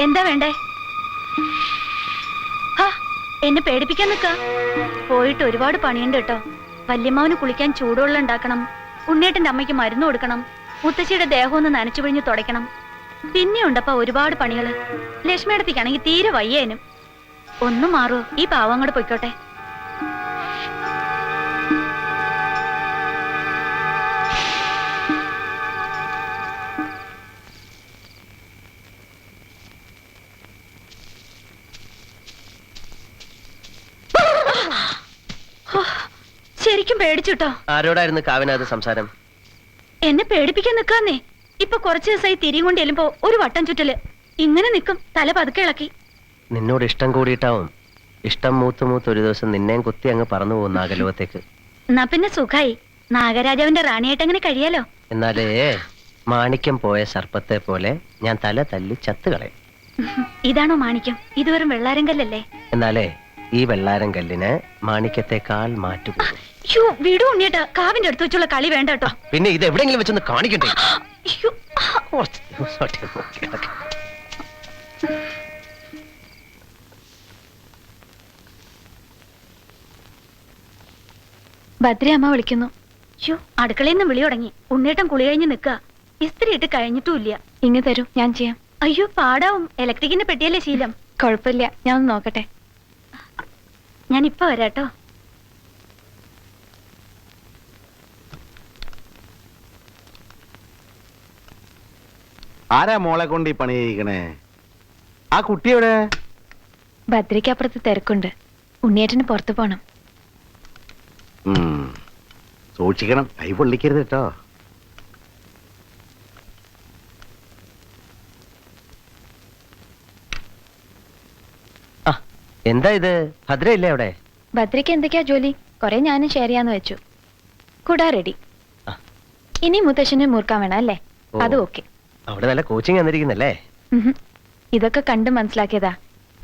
എന്താ വേണ്ടേ? എന്നെ പേടിപ്പിക്കാൻ നിക്ക. പോയിട്ട് ഒരുപാട് പണിയുണ്ട് കേട്ടോ. വല്യമ്മാവന് കുളിക്കാൻ ചൂടുവെള്ളം ഉണ്ടാക്കണം, ഉണ്ണേട്ടന്റെ അമ്മയ്ക്ക് മരുന്ന് കൊടുക്കണം, മുത്തശ്ശിയുടെ ദേഹം ഒന്ന് നനച്ചു പിഴിഞ്ഞ് തുടയ്ക്കണം. പിന്നെ ഉണ്ടപ്പ ഒരുപാട് പണികള്. ലക്ഷ്മിയടത്തേക്കാണെങ്കിൽ തീരെ വയ്യേനും. ഒന്നും മാറോ, ഈ പാവം അങ്ങോട്ട് പൊയ്ക്കോട്ടെ. ശരിക്കും പേടിച്ചുട്ടോ. ആരോടായിരുന്നു കാവ്യനാഥ് സംസാരം? എന്നെ പേടിപ്പിക്കാൻ നിക്കാന്നേ. ഇപ്പൊ കുറച്ചു ദിവസമായി തിരിയും കൊണ്ട് ചെല്ലുമ്പോ ഒരു വട്ടം ചുറ്റല് ഇങ്ങനെ നിക്കും, തല പതുക്കെ ഇളക്കി. നിന്നോട് ഇഷ്ടം കൂടിയിട്ടാവും. ഇഷ്ടം മൂത്ത് മൂത്ത് ഒരു ദിവസം നിന്നെയും കുത്തി അങ്ങ് പറന്നു പോകുന്ന അകലോകത്തേക്ക്. എന്നാ പിന്നെ സുഖായി, നാഗരാജാവിന്റെ റാണിയായിട്ട് അങ്ങനെ കഴിയാലോ. എന്നാലേ മാണിക്യം പോയ സർപ്പത്തെ പോലെ ഞാൻ തല തല്ലി ചത്തുകളയും. ഇതാണോ മാണിക്യം? ഇത് വെറും വെള്ളാരങ്കല്ലല്ലേ? എന്നാലേ ഈ വെള്ളാരം കല്ലിന് മാണിക്യത്തെക്കാൾ മാറ്റുപോകും. വീട് ഉണ്ണിയേട്ടാ, കാവിന്റെ അടുത്ത് വെച്ചുള്ള കളി വേണ്ട കേട്ടോ. പിന്നെ ഇത് എവിടെയെങ്കിലും വെച്ചൊന്ന് കാണിക്കട്ടെ. ഭദ്ര അമ്മ വിളിക്കുന്നു. അടുക്കളയിൽ നിന്ന് വിളി തുടങ്ങി. ഉണ്ണിയേട്ടൻ കുളി കഴിഞ്ഞ് നിക്ക. ഇസ്തിരി ഇട്ട് കഴിഞ്ഞിട്ടുമില്ല. ഇങ്ങ് തരൂ, ഞാൻ ചെയ്യാം. അയ്യോ പാടാവും, ഇലക്ട്രിക്കിന്റെ പെട്ടിയല്ലേ ശീലം. കുഴപ്പമില്ല, ഞാൻ ഒന്ന് നോക്കട്ടെ. ഞാൻ ഇപ്പൊ വരാട്ടോ. ആരാ മോളെ കൊണ്ട് ഈ പണി ചെയ്യിക്കണേ? ആ കുട്ടി എവിടെ? ഭദ്രയ്ക്ക് അപ്പുറത്ത് തിരക്കുണ്ട്. ഉണ്ണിയേട്ടന് പുറത്തു പോണം. സൂക്ഷിക്കണം, കൈ പൊള്ളിക്കരുത് കേട്ടോ. എന്താ ഇത്? ഭദ്രയില്ലേ അവിടെ? ഭദ്രയ്ക്ക് എന്തൊക്കെയാ ജോലി? കൊറേ ഞാനും ഷെയർ ചെയ്യാന്ന് വെച്ചു. കൂടാ റെഡി. ഇനി മുത്തശ്ശന് മൂർക്കാൻ വേണം അല്ലേ? അത് ഓക്കെ. അവിടെ നല്ല കോച്ചിങ് തന്നിരിക്കുന്നല്ലേ? ഇതൊക്കെ കണ്ട് മനസ്സിലാക്കിയതാ.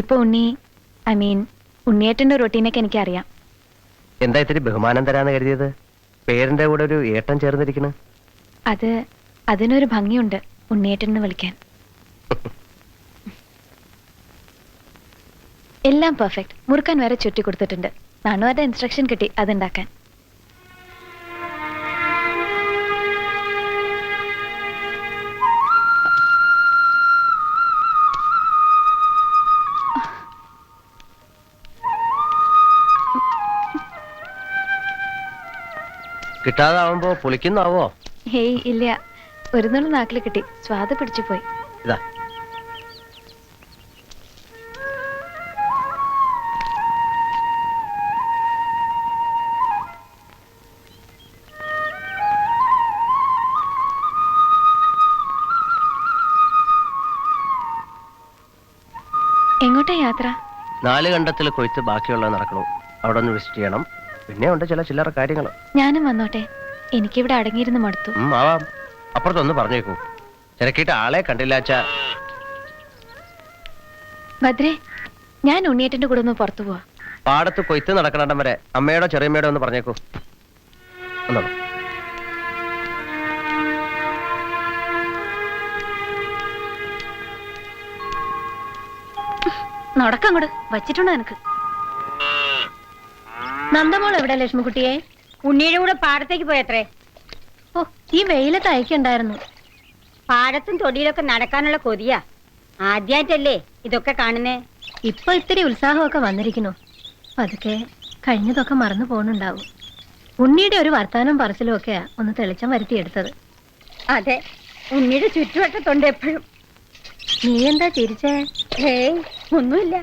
ഇപ്പൊ ഉണ്ണിയേട്ടന്റെ റൊട്ടീനൊക്കെ എനിക്കറിയാം. എന്താ ഇത്തിരി ബഹുമാനം തരാന്ന് കരുതിയത്? പേരിന്റെ കൂടെ ഒരു ഏട്ടൻ ചേർന്നിരിക്കണ്. അതിനൊരു ഭംഗിയുണ്ട്, ഉണ്ണിയേട്ടൻ വിളിക്കാൻ. എല്ലാം പെർഫെക്റ്റ്. മുറുക്കാൻ വരെ ചുറ്റി കൊടുത്തിട്ടുണ്ട്. നാണുവാരുടെ ഇൻസ്ട്രക്ഷൻ കിട്ടി അതുണ്ടാക്കാൻ. കിട്ടാതാവുമ്പോ പൊളിക്കുന്നാവോ? ഹേയ് ഇല്ല, ഒരു നുള്ളു നാക്കിൽ കിട്ടി. സ്വാദ് പിടിച്ചു പോയി. ഇതാ എങ്ങോട്ടാ യാത്ര? 4 കണ്ടത്തിൽ കൊയ്ത്ത് ബാക്കിയുള്ളത് നടക്കണം. അവിടെ ഒന്ന് വിസിറ്റ് ചെയ്യണം. പിന്നെ ഉണ്ട് ചില ചില്ലറ കാര്യങ്ങൾ. ഞാനും വന്നോട്ടെ? എനിക്കിവിടെ അടങ്ങിയിരുന്ന് മടുത്തു. ആവാം. അപ്പുറത്തൊന്ന് പറഞ്ഞേക്കൂ. തിരക്കിയിട്ട് ആളെ കണ്ടില്ലാച്ചാ. ഭദ്രേ, ഞാൻ ഉണ്ണിയേട്ടന്റെ കൂടെ ഒന്ന് പുറത്തു പോവാ. പാടത്ത് കൊയ്ത്ത് നടക്കണടം വരെ അമ്മയോടോ ചെറിയമ്മയോടോ ഒന്ന് പറഞ്ഞേക്കൂ. ഒന്നോ നടക്കങ്ങോട്ട് വച്ചിട്ടുണ്ടോ നിനക്ക്? നന്ദമോൾ എവിടെ ലക്ഷ്മിക്കുട്ടിയെ? ഉണ്ണിയുടെ കൂടെ പാടത്തേക്ക് പോയത്രേ. ഓ, ഈ വെയിലത്ത് അയക്കുണ്ടായിരുന്നു. പാടത്തും തൊടിയിലൊക്കെ നടക്കാനുള്ള കൊതിയാ. ആദ്യായിട്ടല്ലേ ഇതൊക്കെ കാണുന്നേ. ഇപ്പൊ ഇത്തിരി ഉത്സാഹമൊക്കെ വന്നിരിക്കുന്നു. പതുക്കെ കഴിഞ്ഞതൊക്കെ മറന്നു പോണുണ്ടാവും. ഉണ്ണിയുടെ ഒരു വർത്താനം പറച്ചിലും ഒക്കെയാ ഒന്ന് തെളിച്ചം വരുത്തിയെടുത്തത്. അതെ, ഉണ്ണിയുടെ ചുറ്റുവട്ടത്തുണ്ട് എപ്പോഴും. നീ എന്താ ചിരിച്ചേ? ഹേയ്, ഒന്നുമില്ല.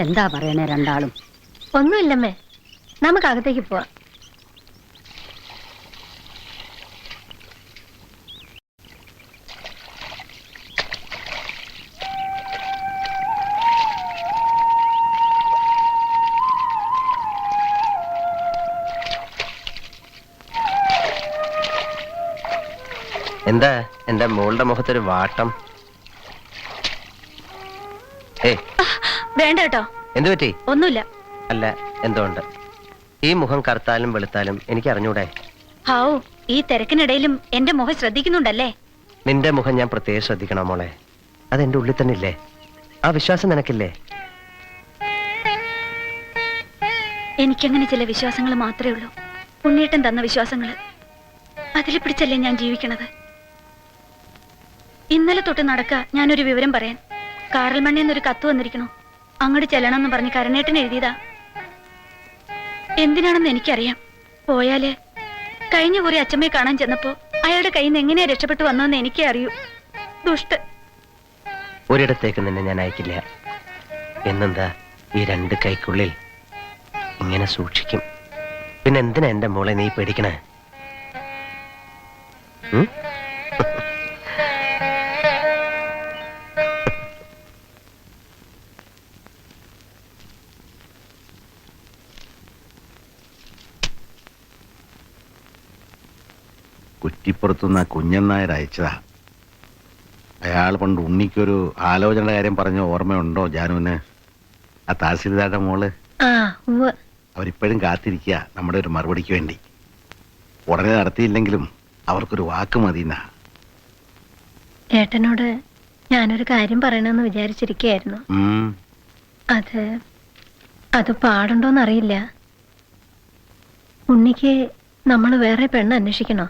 എന്താ പറയണേ രണ്ടാളും? ഒന്നുമില്ലമ്മേ, നമുക്ക് അകത്തേക്ക് പോവാം. എന്താ എന്റെ മോളുടെ മുഖത്തൊരു വാട്ടം? വേണ്ട കേട്ടോ. എന്തു പറ്റി? ഒന്നുമില്ല. അല്ല, എന്തുകൊണ്ട് ഈ മുഖം കറുത്താലും വെളുത്താലും എനിക്ക് അറിഞ്ഞൂടെ? ഹാവൂ, ഈ തിരക്കിനിടയിലും എന്റെ മുഖം ശ്രദ്ധിക്കുന്നുണ്ടല്ലേ? നിന്റെ മുഖം ഞാൻ പ്രത്യേകം ശ്രദ്ധിക്കണം മോളെ. അതെന്റെ ഉള്ളിൽ തന്നെ ഇല്ലേ? ആ വിശ്വാസം നിനക്കില്ലേ? എനിക്കങ്ങനെ ചില വിശ്വാസങ്ങൾ മാത്രമേ ഉള്ളൂ. ഉണ്ണിയേട്ടൻ തന്ന വിശ്വാസങ്ങൾ. അതിൽ പിടിച്ചല്ലേ ഞാൻ ജീവിക്കണത്. ഇന്നലെ തൊട്ട് നടക്ക ഞാനൊരു വിവരം പറയാൻ. കാറൽ മണ്ണേന്നൊരു കത്ത് വന്നിരിക്കണോ, അങ്ങോട്ട് ചെല്ലണം എന്ന് പറഞ്ഞ് കരുണേട്ടൻ എഴുതിയതാ. എന്തിനാണെന്ന് എനിക്കറിയാം. പോയാല് കഴിഞ്ഞ കുറി അച്ഛമ്മയെ കാണാൻ ചെന്നപ്പോ അയാളുടെ കയ്യിൽ നിന്ന് എങ്ങനെയാ രക്ഷപ്പെട്ടു വന്നതെന്ന് എനിക്കേ അറിയൂ. ദുഷ്ട. ഒരിടത്തേക്ക് നിന്നെ ഞാൻ അയക്കില്ല. എന്നെന്താ, ഈ 2 കൈക്കുള്ളിൽ ഇങ്ങനെ സൂക്ഷിക്കും. പിന്നെ എന്തിനാ എന്റെ മോളെ നീ പേടിക്കണേ? കുറ്റിപ്പുറത്തുനിന്ന് കുഞ്ഞൻ നായർ അയച്ചതാ. അയാൾ പണ്ട് ഉണ്ണിക്കൊരു ആലോചനയുടെ കാര്യം പറഞ്ഞ ഓർമ്മയുണ്ടോ ജാനുവിന്? ആ തഹസീൽദാരുടെ മോള്. അവരിപ്പോഴും കാത്തിരിക്കുക നമ്മുടെ ഒരു മറുപടിക്ക് വേണ്ടി. ഉടനെ നടത്തിയില്ലെങ്കിലും അവർക്കൊരു വാക്ക് മതിന്നാ. ഏട്ടനോട് ഞാനൊരു കാര്യം പറയണമെന്ന് വിചാരിച്ചിരിക്കുകയായിരുന്നു. അത് പാടുണ്ടോന്നറിയില്ല. ഉണ്ണിക്ക് നമ്മൾ വേറെ പെണ്ണ് അന്വേഷിക്കണോ?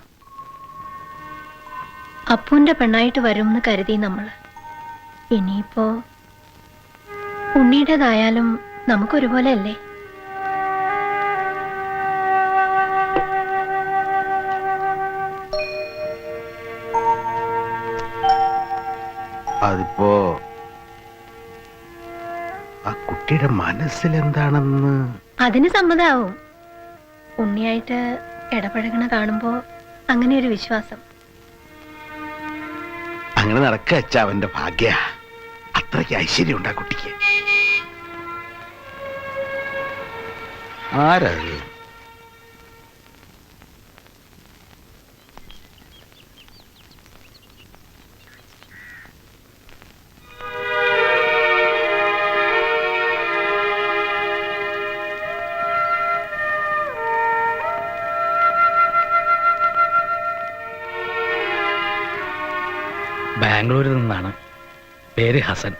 അപ്പൂന്റെ പെണ്ണായിട്ട് വരുമെന്ന് കരുതി നമ്മൾ. ഇനിയിപ്പോ ഉണ്ണിയുടേതായാലും നമുക്കൊരുപോലെ അല്ലേ? അതിപ്പോ ആ കുട്ടിയുടെ മനസ്സിൽ എന്താണെന്ന് അതിന് സമ്മതാവും. ഉണ്ണിയായിട്ട് ഇടപഴകണ കാണുമ്പോ അങ്ങനെ ഒരു വിശ്വാസം. അങ്ങനെ നടക്കച്ച അവന്റെ ഭാഗ്യ. അത്രയ്ക്ക് ഐശ്വര്യം ഉണ്ട് ആ കുട്ടിക്ക്. ആരത്? ബാംഗ്ലൂരിൽ നിന്നാണ്. പേര് ഹസൻ.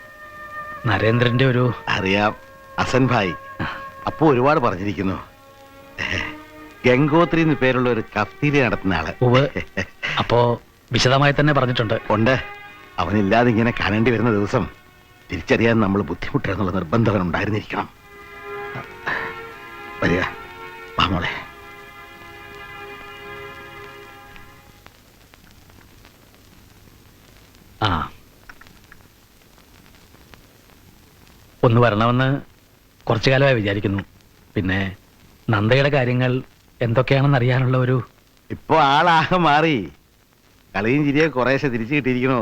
നരേന്ദ്രന്റെ ഒരു. അറിയാം, ഹസൻ ഭായ്. അപ്പൊ ഒരുപാട് പറഞ്ഞിരിക്കുന്നു. ഗംഗോത്രി എന്ന് പേരുള്ള ഒരു കഫ്തീരി നടത്തുന്ന ആള്. അപ്പോ വിശദമായി തന്നെ പറഞ്ഞിട്ടുണ്ട്. ഉണ്ട്. അവനില്ലാതെ ഇങ്ങനെ കാണേണ്ടി വരുന്ന ദിവസം തിരിച്ചറിയാൻ നമ്മൾ ബുദ്ധിമുട്ടെന്നുള്ള നിർബന്ധം ഉണ്ടായിരുന്നിരിക്കണം. വരിക, വാ മോളെ. ആ, ഒന്ന് വരണമെന്ന് കുറച്ചു കാലമായി വിചാരിക്കുന്നു. പിന്നെ നന്ദയുടെ കാര്യങ്ങൾ എന്തൊക്കെയാണെന്ന് അറിയാനുള്ള ഒരു. ഇപ്പൊ ആളാകെ മാറി. കളിയും ചിരിയെ കുറേശ്ശെ തിരിച്ചു കിട്ടിയിരിക്കണോ?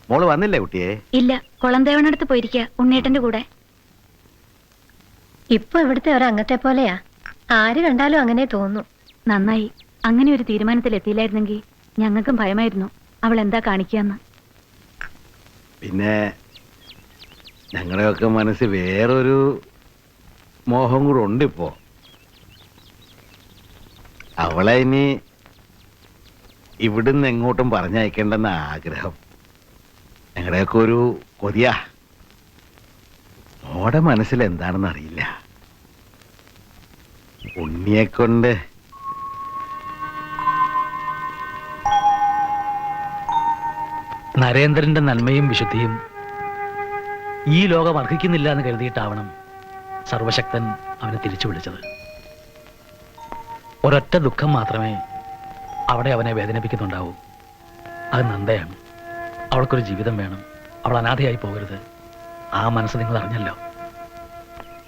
മോള് വന്നില്ലേ കുട്ടിയെ? ഇല്ല, കുളന്തേവനടുത്ത് പോയിരിക്കുക ഉണ്ണിയേട്ടന്റെ കൂടെ. ഇപ്പൊ ഇവിടുത്തെ ഒരംഗത്തെ പോലെയാ. ആര് കണ്ടാലും അങ്ങനെ തോന്നും. നന്നായി. അങ്ങനെ ഒരു തീരുമാനത്തിൽ എത്തിയില്ലായിരുന്നെങ്കിൽ ഞങ്ങൾക്കും ഭയമായിരുന്നു അവൾ എന്താ കാണിക്കാന്ന്. പിന്നെ ഞങ്ങളുടെയൊക്കെ മനസ്സിൽ വേറൊരു മോഹം കൂടെ ഉണ്ട് ഇപ്പോ. അവളെ ഇനി ഇവിടുന്ന് എങ്ങോട്ടും പറഞ്ഞയക്കേണ്ടെന്ന ആഗ്രഹം. ഞങ്ങളുടെയൊക്കെ ഒരു കൊതിയാ. മോടെ മനസ്സിൽ എന്താണെന്ന് അറിയില്ല. ഉണ്ണിയെക്കൊണ്ട് നരേന്ദ്രന്റെ നന്മയും വിശുദ്ധിയും ഈ ലോകം അർഹിക്കുന്നില്ല എന്ന് കരുതിയിട്ടാവണം സർവശക്തൻ അവനെ തിരിച്ചു വിളിച്ചത്. ഒരൊറ്റ ദുഃഖം മാത്രമേ അവിടെ അവനെ വേദനിപ്പിക്കുന്നുണ്ടാവൂ. അത് നന്ദയാണ്. അവൾക്കൊരു ജീവിതം വേണം. അവൾ അനാഥയായി പോകരുത്. ആ മനസ്സ് നിങ്ങൾ അറിഞ്ഞല്ലോ.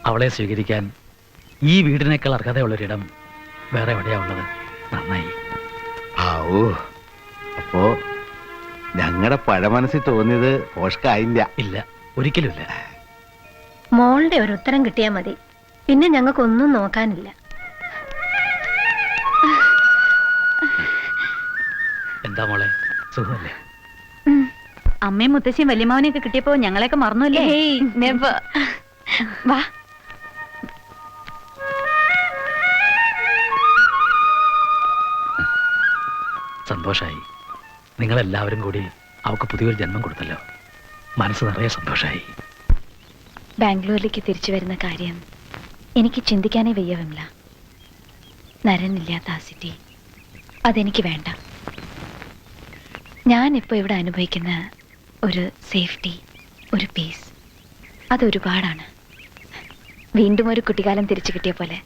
അവളെ സ്വീകരിക്കാൻ ഈ വീടിനേക്കാൾ അർഹതയുള്ളൊരിടം വേറെ എവിടെയാ ഉള്ളത്? നന്നായി. ആവൂ, അപ്പോ ഞങ്ങളുടെ പഴമനസ്സിൽ തോന്നിയത് പോഷ്കായില്ല. ഇല്ല, ഒരിക്കലുമില്ല. മോളുടെ ഒരു ഉത്തരം കിട്ടിയാൽ മതി. പിന്നെ ഞങ്ങൾക്കൊന്നും നോക്കാനില്ല. എന്താ മോളെ, സുഖമല്ലേ? അമ്മയും മുത്തശ്ശിയും വല്യമാവനെയൊക്കെ കിട്ടിയപ്പോ ഞങ്ങളെയൊക്കെ മറന്നുല്ലേ? വാ. സന്തോഷായി. നിങ്ങളെല്ലാവരും കൂടി അവൾക്ക് പുതിയൊരു ജന്മം കൊടുത്തല്ലോ. മനസ്സ് നിറയെ സന്തോഷമായി. ബാംഗ്ലൂരിലേക്ക് തിരിച്ചു വരുന്ന കാര്യം എനിക്ക് ചിന്തിക്കാനേ വയ്യ വിമല. നരനില്ലാത്ത ആ സിറ്റി അതെനിക്ക് വേണ്ട. ഞാനിപ്പോൾ ഇവിടെ അനുഭവിക്കുന്ന ഒരു സേഫ്റ്റി, ഒരു പീസ്, അതൊരുപാടാണ്. വീണ്ടും ഒരു കുട്ടിക്കാലം തിരിച്ചു കിട്ടിയ പോലെ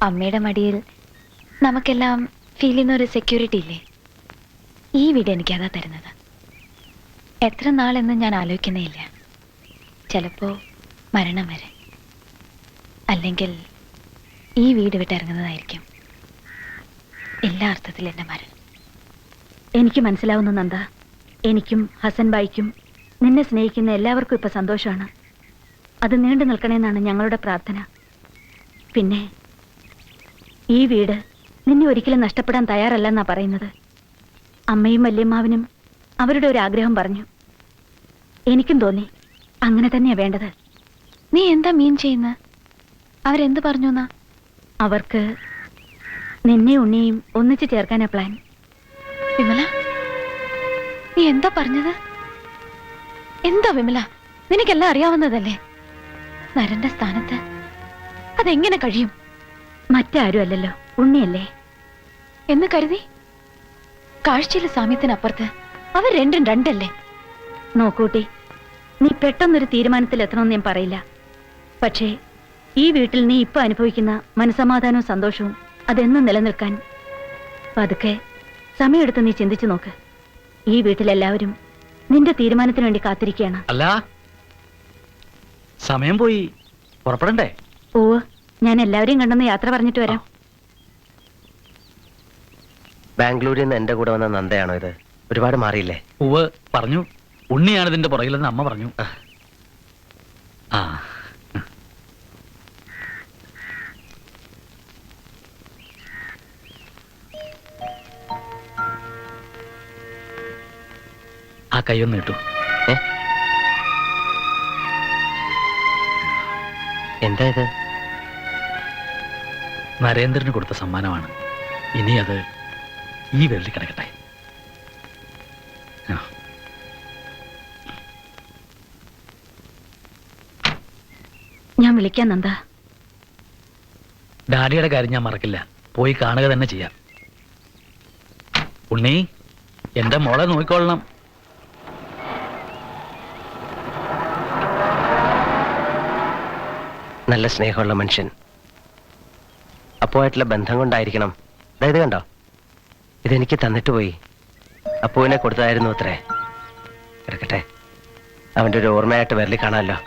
അമ്മയുടെ മടിയിൽ നമുക്കെല്ലാം ഫീൽ ചെയ്യുന്ന ഒരു സെക്യൂരിറ്റി ഇല്ലേ, ഈ വീട് എനിക്കതാ തരുന്നത്. എത്ര നാളെന്ന് ഞാൻ ആലോചിക്കുന്നേ ഇല്ല. ചിലപ്പോൾ മരണം വരെ, അല്ലെങ്കിൽ ഈ വീട് വിട്ടിറങ്ങുന്നതായിരിക്കും എല്ലാ അർത്ഥത്തിലും എൻ്റെ മരണം. എനിക്ക് മനസ്സിലാവുന്ന നന്ദ, എനിക്കും ഹസൻ ബായിക്കും നിന്നെ സ്നേഹിക്കുന്ന എല്ലാവർക്കും ഇപ്പൊ സന്തോഷമാണ്. അത് നീണ്ടു നിൽക്കണമെന്നാണ് ഞങ്ങളുടെ പ്രാർത്ഥന. പിന്നെ ഈ വീട് നിന്നെ ഒരിക്കലും നഷ്ടപ്പെടാൻ തയ്യാറല്ലെന്നാ പറയുന്നത്. അമ്മയും വല്യമ്മാവിനും അവരുടെ ഒരു ആഗ്രഹം പറഞ്ഞു. എനിക്കും തോന്നി അങ്ങനെ തന്നെയാ വേണ്ടത്. നീ എന്താ മീൻ ചെയ്യുന്ന? അവരെന്ത് പറഞ്ഞു എന്നാ? അവർക്ക് നിന്നെ ഉണ്ണിയും ഒന്നിച്ചു ചേർക്കാനാ പ്ലാൻ. വിമല, നീ എന്താ പറഞ്ഞത്? എന്താ വിമല, നിനക്കെല്ലാം അറിയാവുന്നതല്ലേ? നരന്റെ സ്ഥാനത്ത് അതെങ്ങനെ കഴിയും? മറ്റാരും അല്ലല്ലോ, ഉണ്ണിയല്ലേ എന്ന് കരുതി. കാഴ്ചയിലെ സാമ്യത്തിനപ്പുറത്ത് അവർ രണ്ടും രണ്ടല്ലേ? നോക്കൂട്ടി, നീ പെട്ടെന്നൊരു തീരുമാനത്തിൽ എത്തണമെന്ന് ഞാൻ പറയില്ല. പക്ഷേ ഈ വീട്ടിൽ നീ ഇപ്പൊ അനുഭവിക്കുന്ന മനസമാധാനവും സന്തോഷവും അതെന്നും നിലനിൽക്കാൻ പതുക്കെ സമയമെടുത്ത് നീ ചിന്തിച്ചു നോക്ക്. ഈ വീട്ടിലെല്ലാവരും നിന്റെ തീരുമാനത്തിന് വേണ്ടി കാത്തിരിക്കുകയാണ്. അല്ല, സമയം പോയി, പുറപ്പെടണ്ടേ? ഓ, ഞാൻ എല്ലാവരെയും കണ്ടെന്ന് യാത്ര പറഞ്ഞിട്ട് വരാം. ബാംഗ്ലൂരിൽ നിന്ന് എന്റെ കൂടെ വന്ന നന്ദയാണോ ഇത്? ഒരുപാട് മാറിയില്ലേ? ഉവ് പറഞ്ഞു, ഉണ്ണിയാണ് ഇതിന്റെ പുറകിലെന്ന് അമ്മ പറഞ്ഞു. ആ, ആ കൈയൊന്ന് ഇട്ടു. എന്താ ഇത്? നരേന്ദ്രന് കൊടുത്ത സമ്മാനമാണ്. ഇനി അത് ഈ വിരലിൽ കിടക്കട്ടെ. ആ. ഞാൻ വിളിക്കാം നന്ദ. ഡാഡിയുടെ കാര്യം ഞാൻ മറക്കില്ല. പോയി കാണുക തന്നെ ചെയ്യാം. ഉണ്ണി, എന്റെ മോളെ നോക്കിക്കൊള്ളണം. നല്ല സ്നേഹമുള്ള മനുഷ്യൻ. അപ്പുവായിട്ടുള്ള ബന്ധം കൊണ്ടായിരിക്കണം. അതായത് കണ്ടോ, ഇതെനിക്ക് തന്നിട്ട് പോയി. അപ്പുവിനെ കൊടുത്തതായിരുന്നു അത്രേ. കിടക്കട്ടെ, അവന്റെ ഒരു ഓർമ്മയായിട്ട് വിരലിൽ കാണാമല്ലോ.